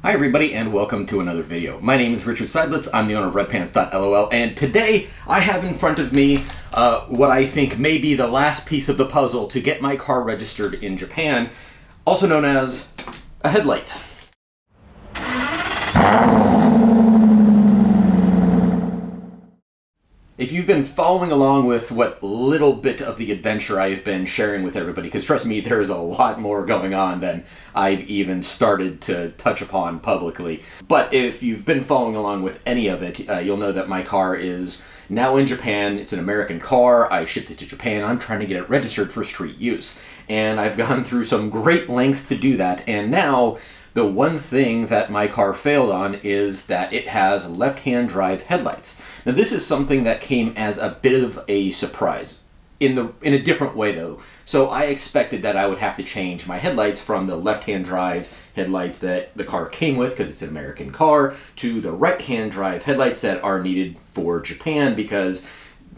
Hi everybody and welcome to another video. My name is Richard Seidlitz, I'm the owner of redpants.lol, and today I have in front of me what I think may be the last piece of the puzzle to get my car registered in Japan, also known as a headlight. If you've been following along with what little bit of the adventure I've been sharing with everybody, because trust me, there's a lot more going on than I've even started to touch upon publicly. But if you've been following along with any of it, you'll know that my car is now in Japan. It's an American car. I shipped it to Japan. I'm trying to get it registered for street use. And I've gone through some great lengths to do that. And now the one thing that my car failed on is that it has left-hand drive headlights. Now this is something that came as a bit of a surprise, in a different way though. So I expected that I would have to change my headlights from the left-hand drive headlights that the car came with, because it's an American car, to the right-hand drive headlights that are needed for Japan because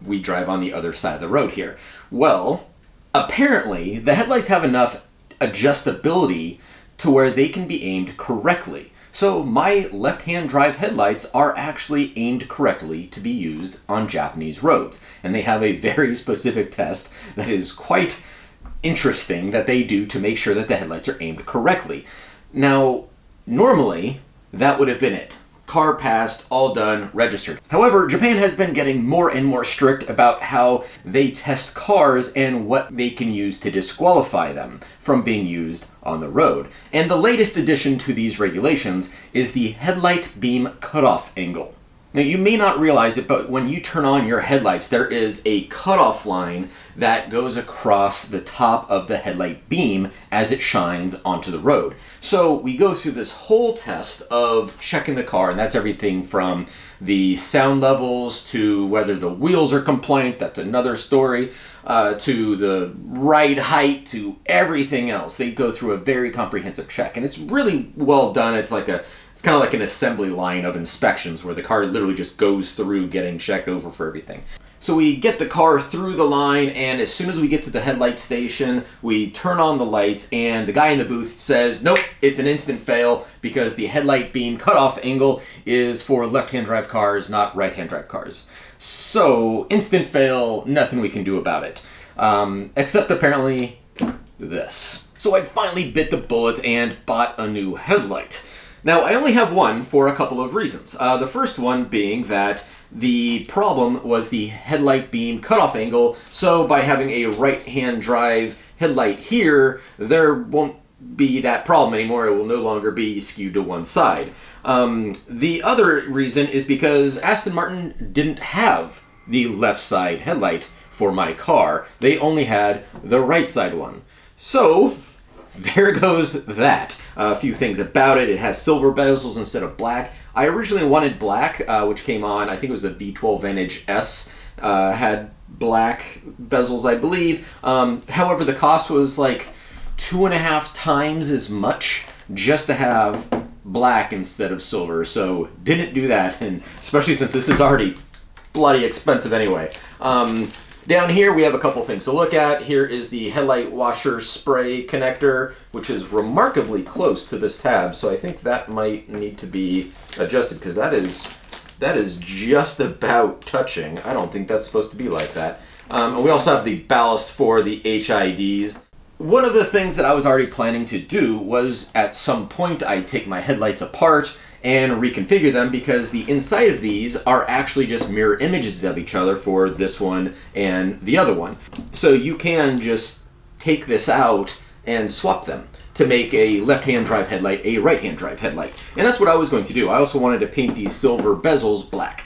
we drive on the other side of the road here. Well, apparently the headlights have enough adjustability to where they can be aimed correctly. So my left-hand drive headlights are actually aimed correctly to be used on Japanese roads. And they have a very specific test that is quite interesting that they do to make sure that the headlights are aimed correctly. Now, normally, that would have been it. Car passed, all done, registered. However, Japan has been getting more and more strict about how they test cars and what they can use to disqualify them from being used on the road. And the latest addition to these regulations is the headlight beam cutoff angle. Now you may not realize it, but when you turn on your headlights, there is a cutoff line that goes across the top of the headlight beam as it shines onto the road. So we go through this whole test of checking the car, and that's everything from the sound levels to whether the wheels are compliant, that's another story, to the ride height, to everything else. They go through a very comprehensive check, and it's really well done. It's kind of like an assembly line of inspections where the car literally just goes through getting checked over for everything. So we get the car through the line, and as soon as we get to the headlight station, we turn on the lights, and the guy in the booth says, nope, it's an instant fail because the headlight beam cutoff angle is for left-hand drive cars, not right-hand drive cars. So, instant fail, nothing we can do about it. Except apparently this. So I finally bit the bullet and bought a new headlight. Now, I only have one for a couple of reasons. The first one being that the problem was the headlight beam cutoff angle, so by having a right-hand drive headlight here, there won't be that problem anymore. It will no longer be skewed to one side. The other reason is because Aston Martin didn't have the left side headlight for my car. They only had the right side one. So there goes that. A few things about it. It has silver bezels instead of black. I originally wanted black, which came on, I think it was the V8 Vantage S, had black bezels, I believe. However, the cost was like 2.5 times as much just to have black instead of silver, so didn't do that, and especially since this is already bloody expensive anyway. Down here we have a couple things to look at. Here is the headlight washer spray connector, which is remarkably close to this tab, so I think that might need to be adjusted because that is just about touching. I don't think that's supposed to be like that. And we also have the ballast for the HIDs. One of the things that I was already planning to do was at some point I'd take my headlights apart and reconfigure them, because the inside of these are actually just mirror images of each other for this one and the other one. So you can just take this out and swap them to make a left-hand drive headlight a right-hand drive headlight. And that's what I was going to do. I also wanted to paint these silver bezels black.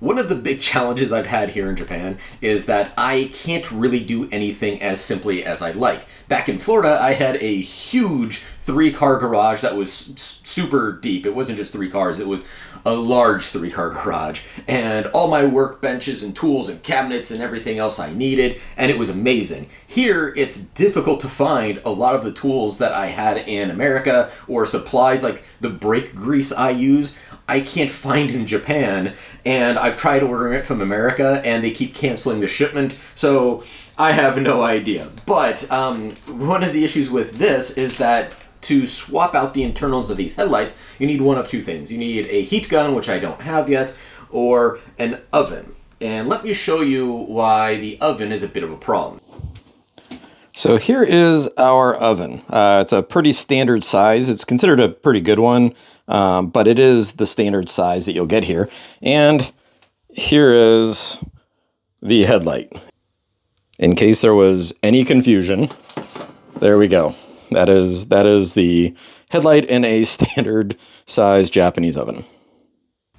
One of the big challenges I've had here in Japan is that I can't really do anything as simply as I'd like. Back in Florida, I had a huge 3-car garage that was super deep. It wasn't just 3 cars, it was a large 3-car garage. And all my workbenches and tools and cabinets and everything else I needed, and it was amazing. Here, it's difficult to find a lot of the tools that I had in America, or supplies like the brake grease I use, I can't find in Japan, and I've tried ordering it from America and they keep canceling the shipment, so I have no idea. But one of the issues with this is that to swap out the internals of these headlights, you need one of two things. You need a heat gun, which I don't have yet, or an oven. And let me show you why the oven is a bit of a problem. So here is our oven. It's a pretty standard size. It's considered a pretty good one, but it is the standard size that you'll get here. And here is the headlight. In case there was any confusion, there we go. That is the headlight in a standard size Japanese oven.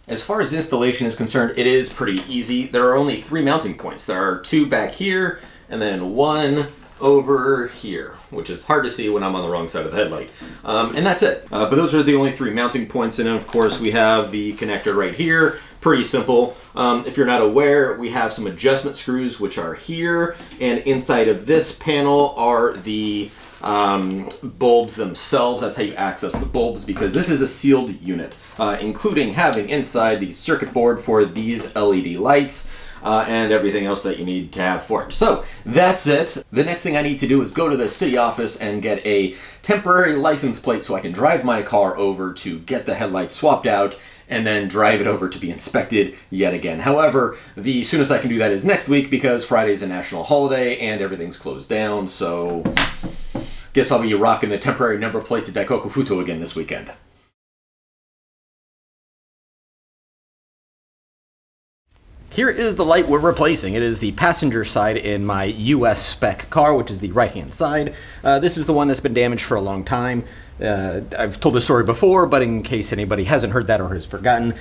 As far as installation is concerned, it is pretty easy. There are only 3 mounting points. There are 2 back here, and then 1 over here, which is hard to see when I'm on the wrong side of the headlight. And that's it. But those are the only 3 mounting points. And then of course we have the connector right here. Pretty simple. If you're not aware, we have some adjustment screws which are here. And inside of this panel are the bulbs themselves. That's how you access the bulbs, because this is a sealed unit, including having inside the circuit board for these LED lights. And everything else that you need to have for it. So that's it. The next thing I need to do is go to the city office and get a temporary license plate so I can drive my car over to get the headlights swapped out and then drive it over to be inspected yet again. However, the soonest I can do that is next week, because Friday's a national holiday and everything's closed down. So guess I'll be rocking the temporary number plates at Daikoku Futo again this weekend. Here is the light we're replacing. It is the passenger side in my US spec car, which is the right-hand side. This is the one that's been damaged for a long time. I've told this story before, but in case anybody hasn't heard that or has forgotten,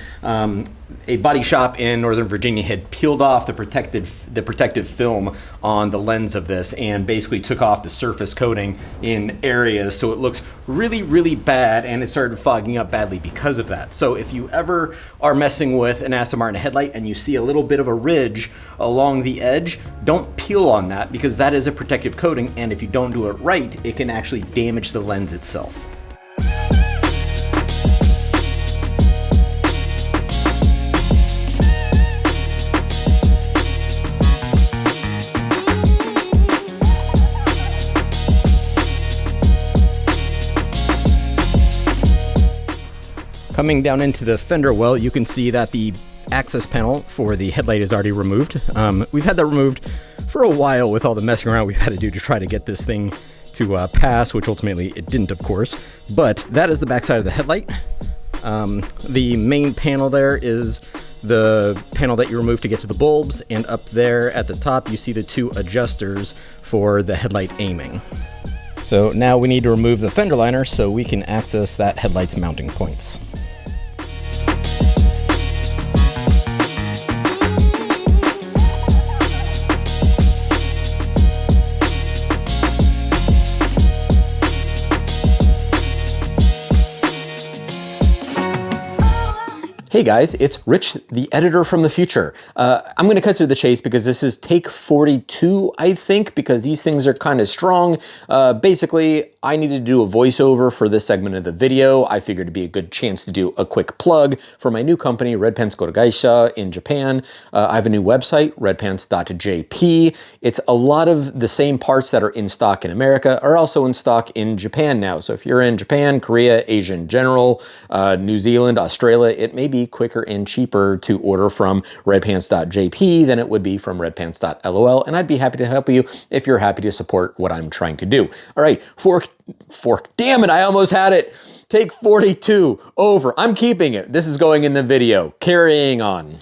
a body shop in Northern Virginia had peeled off the protective film on the lens of this and basically took off the surface coating in areas, so it looks really, really bad, and it started fogging up badly because of that. So if you ever are messing with an Aston Martin headlight and you see a little bit of a ridge along the edge, don't peel on that, because that is a protective coating, and if you don't do it right, it can actually damage the lens itself. Coming down into the fender well, you can see that the access panel for the headlight is already removed. We've had that removed for a while with all the messing around we've had to do to try to get this thing to pass, which ultimately it didn't, of course. But that is the backside of the headlight. The main panel there is the panel that you remove to get to the bulbs, and up there at the top you see the 2 adjusters for the headlight aiming. So now we need to remove the fender liner so we can access that headlight's mounting points. Hey guys, it's Rich, the editor from the future. I'm going to cut through the chase because this is take 42, I think, because these things are kind of strong. Basically, I needed to do a voiceover for this segment of the video. I figured it'd be a good chance to do a quick plug for my new company, Red Pants Kodogaisha in Japan. I have a new website, redpants.jp. It's a lot of the same parts that are in stock in America are also in stock in Japan now. So if you're in Japan, Korea, Asia in general, New Zealand, Australia, it may be quicker and cheaper to order from redpants.jp than it would be from redpants.lol, and I'd be happy to help you if you're happy to support what I'm trying to do. All right, fork, damn it, I almost had it. Take 42, over. I'm keeping it. This is going in the video. Carrying on.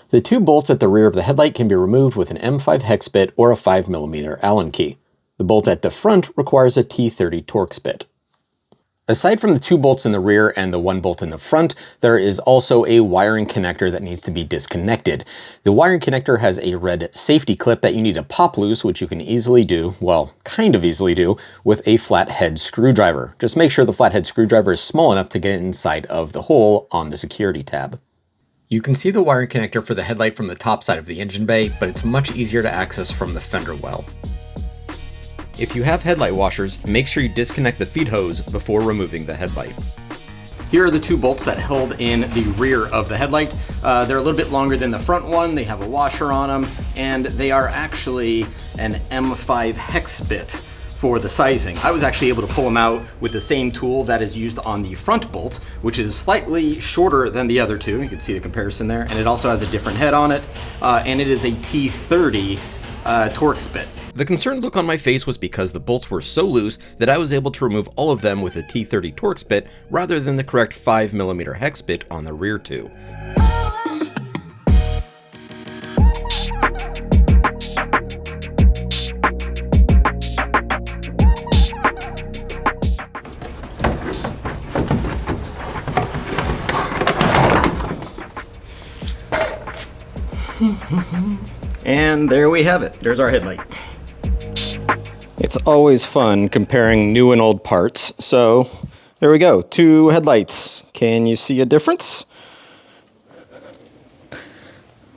The 2 bolts at the rear of the headlight can be removed with an M5 hex bit or a 5mm Allen key. The bolt at the front requires a T30 Torx bit. Aside from the 2 bolts in the rear and the 1 bolt in the front, there is also a wiring connector that needs to be disconnected. The wiring connector has a red safety clip that you need to pop loose, which you can easily do, well, kind of easily do, with a flathead screwdriver. Just make sure the flathead screwdriver is small enough to get inside of the hole on the security tab. You can see the wiring connector for the headlight from the top side of the engine bay, but it's much easier to access from the fender well. If you have headlight washers, make sure you disconnect the feed hose before removing the headlight. Here are the 2 bolts that hold in the rear of the headlight. They're a little bit longer than the front one. They have a washer on them, and they are actually an M5 hex bit for the sizing. I was actually able to pull them out with the same tool that is used on the front bolt, which is slightly shorter than the other two. You can see the comparison there, and it also has a different head on it, and it is a T30 Torx bit. The concerned look on my face was because the bolts were so loose that I was able to remove all of them with a T30 Torx bit rather than the correct 5mm hex bit on the rear two. And there we have it. There's our headlight. It's always fun comparing new and old parts. So there we go. Two headlights. Can you see a difference?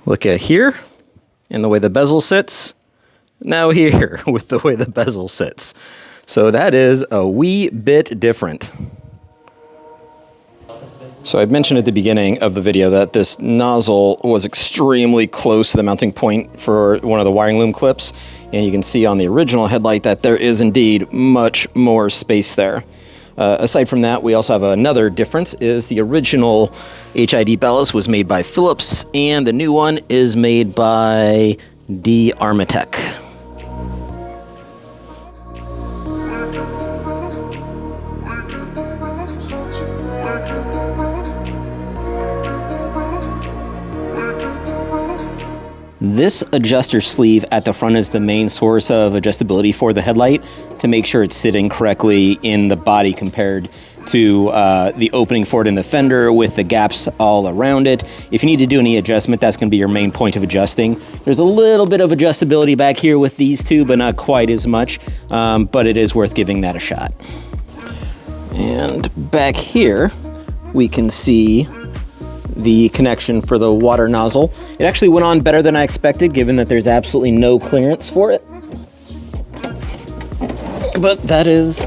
Look at here and the way the bezel sits. Now here with the way the bezel sits. So that is a wee bit different. So I mentioned at the beginning of the video that this nozzle was extremely close to the mounting point for one of the wiring loom clips, and you can see on the original headlight that there is indeed much more space there. Aside from that, we also have another difference, is the original HID ballast was made by Philips, and the new one is made by Armatech. This adjuster sleeve at the front is the main source of adjustability for the headlight to make sure it's sitting correctly in the body compared to the opening for it in the fender with the gaps all around it. If you need to do any adjustment, that's going to be your main point of adjusting. There's a little bit of adjustability back here with these two, but not quite as much, but it is worth giving that a shot. And back here, we can see the connection for the water nozzle. It actually went on better than I expected, given that there's absolutely no clearance for it. But that is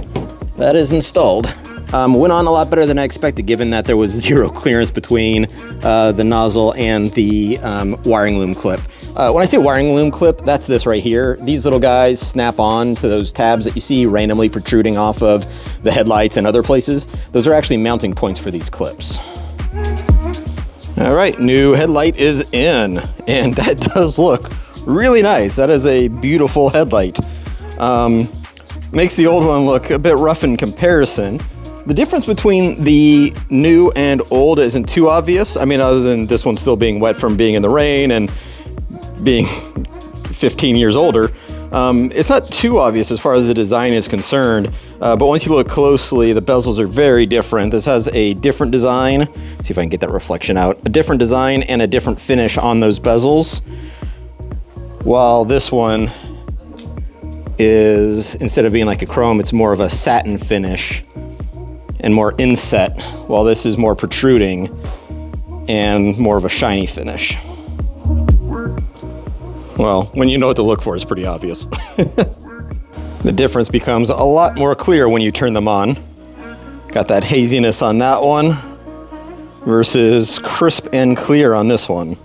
installed. Went on a lot better than I expected, given that there was zero clearance between the nozzle and the wiring loom clip. When I say wiring loom clip, that's this right here. These little guys snap on to those tabs that you see randomly protruding off of the headlights and other places. Those are actually mounting points for these clips. All right, new headlight is in, and that does look really nice. That is a beautiful headlight. Makes the old one look a bit rough in comparison. The difference between the new and old isn't too obvious. I mean, other than this one still being wet from being in the rain and being 15 years older. It's not too obvious as far as the design is concerned, but once you look closely, the bezels are very different. This has a different design. Let's see if I can get that reflection out. A different design and a different finish on those bezels, while this one is, instead of being like a chrome, it's more of a satin finish and more inset, while this is more protruding and more of a shiny finish. Well, when you know what to look for, it's pretty obvious. The difference becomes a lot more clear when you turn them on. Got that haziness on that one versus crisp and clear on this one.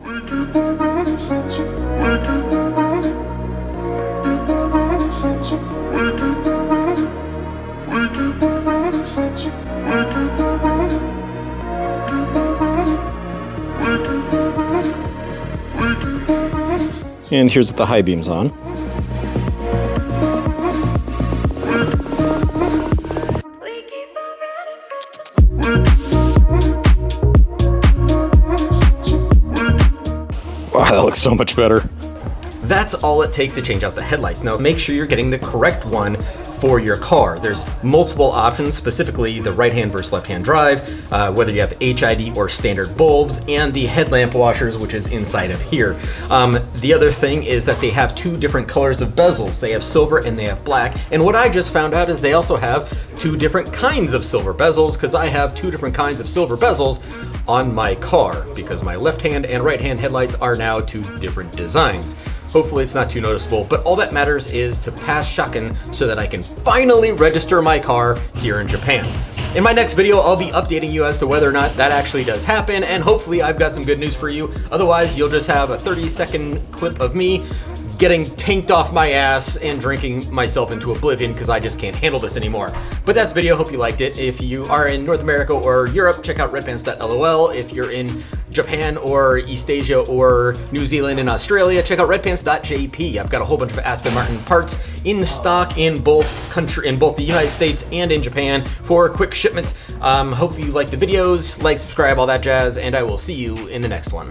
And here's with the high beams on. Wow, that looks so much better. That's all it takes to change out the headlights. Now make sure you're getting the correct one for your car. There's multiple options, specifically the right-hand versus left-hand drive, whether you have HID or standard bulbs, and the headlamp washers, which is inside of here. The other thing is that they have two different colors of bezels. They have silver and they have black. And what I just found out is they also have two different kinds of silver bezels, because I have two different kinds of silver bezels on my car, because my left-hand and right-hand headlights are now two different designs. Hopefully it's not too noticeable, but all that matters is to pass Shaken so that I can finally register my car here in Japan. In my next video, I'll be updating you as to whether or not that actually does happen, and hopefully I've got some good news for you. Otherwise, you'll just have a 30-second clip of me getting tanked off my ass and drinking myself into oblivion because I just can't handle this anymore. But that's the video. Hope you liked it. If you are in North America or Europe, check out redpants.lol. If you're in Japan or East Asia or New Zealand and Australia, check out redpants.jp. I've got a whole bunch of Aston Martin parts in stock in both the United States and in Japan for quick shipment. Hope you like the videos, like, subscribe, all that jazz, and I will see you in the next one.